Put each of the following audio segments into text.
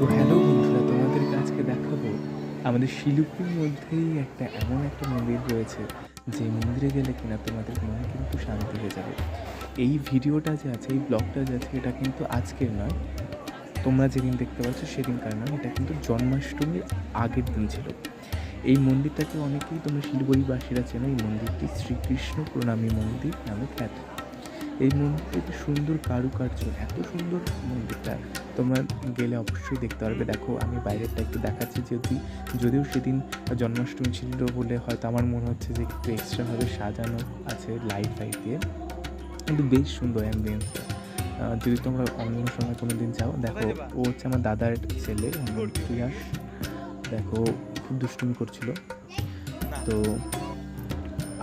তো হ্যালো বন্ধুরা, তোমাদেরকে আজকে দেখাবো আমাদের শিলুপির মধ্যেই এমন একটা মন্দির রয়েছে যে মন্দিরে গেলে কিনা তোমাদের মন কিন্তু শান্তি হয়ে যাবে। এই ভিডিওটা যে আছে, এই ব্লগটা যে আছে, এটা কিন্তু আজকের নয়, তোমরা যেদিন দেখতে পাচ্ছ সেদিনকার নয়, এটা কিন্তু জন্মাষ্টমীর আগের দিন ছিল। এই মন্দিরটাকে অনেকেই তোমরা শিলিগুড়িবাসীরা চেনো। এই মন্দিরটি শ্রীকৃষ্ণ প্রণামী মন্দির নামে খ্যাত। এই মন্দিরটি সুন্দর কারুকার্য, এত সুন্দর মন্দিরটা, তোমরা গেলে অবশ্যই দেখতে পারবে। দেখো, আমি বাইরেরটা একটু দেখাচ্ছি, যদিও সেদিন জন্মাষ্টমী ছিল বলে হয়তো আমার মনে হচ্ছে যে একটু এক্সট্রাভাবে সাজানো আছে লাইট দিয়ে, কিন্তু বেশ সুন্দর অ্যাম্বিয়েন্সটা। যদি তোমরা অন্য সময় কোনো দিন যাও, দেখো ও হচ্ছে আমার দাদার ছেলে তুয়াস। দেখো, খুব দুষ্টুমি করছিল। তো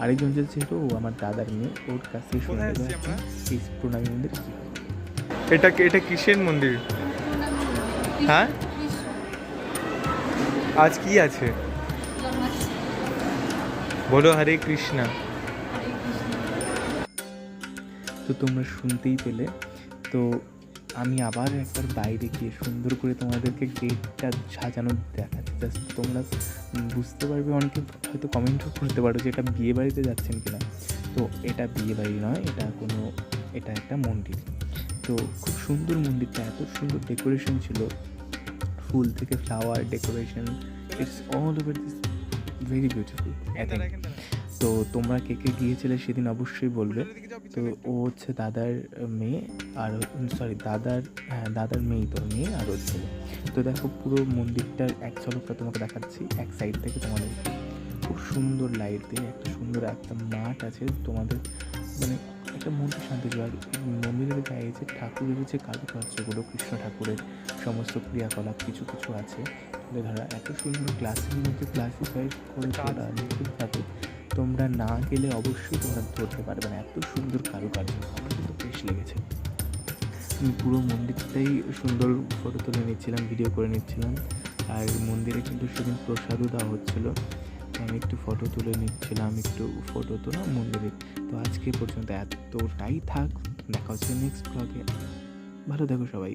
আরেকজন যে ছিল, ও আমার দাদার মেয়ে, ওর কাছে শুনে এই প্রণামী মন্দির কী হয়। এটা কিসের মন্দির? হ্যাঁ, আজ কি আছে বলো? হরে কৃষ্ণা। তো তোমরা শুনতেই পেলে। তো আমি আবার একবার বাইরে গিয়ে সুন্দর করে তোমাদেরকে গেটটা সাজানো দেখাচ্ছি, জাস্ট তোমরা বুঝতে পারবে। অনেকে হয়তো কমেন্টও করতে পারো যে এটা বিয়ে বাড়িতে যাচ্ছেন কিনা। তো এটা বিয়ে বাড়ি নয়, এটা একটা মন্দির। তো খুব সুন্দর মন্দিরটা, এত সুন্দর ডেকোরেশন ছিল, ফুল থেকে flower decoration, it's all over this very beautiful I think. তো তোমরা কে কে গিয়েছিলে সেদিন অবশ্যই বলবে। তো ও হচ্ছে দাদার মেয়ে, আর দাদার মেয়ে, তোর মেয়ে আর ওর ছেলে। তো দেখো, পুরো মন্দিরটার এক ঝলকটা তোমাকে দেখাচ্ছি এক সাইড থেকে। তোমাদের খুব সুন্দর লাইট দিয়ে একটা মাঠ আছে, তোমাদের মানে একটা মনটা শান্তি দেবে। আর মন্দিরের গায়ে যে ঠাকুরের যে কারুকার্যগুলো, কৃষ্ণ ঠাকুরের সমস্ত ক্রিয়াকলাপ কিছু কিছু আছে তুলে ধরা, এত সুন্দর ক্লাসের মধ্যে ক্লাসিফাইড করে তোলা নিখুঁতভাবে। তোমরা না গেলে অবশ্যই তোমরা ধরতে পারবে না, এত সুন্দর কারুকার্য। আমার কিন্তু বেশ লেগেছে। আমি পুরো মন্দিরটাই সুন্দর ফটো তুলে নিচ্ছিলাম, ভিডিও করে নিচ্ছিলাম। আর মন্দিরে কিন্তু সেদিন প্রসাদও দেওয়া হচ্ছিলো। আমি একটু ফটো তুলে নিচ্ছিলাম, ফটো তোলা মন্দিরে। তো আজকে পর্যন্ত এতটাই থাক, দেখা হচ্ছে নেক্সট ব্লগে। ভালো থাকো সবাই।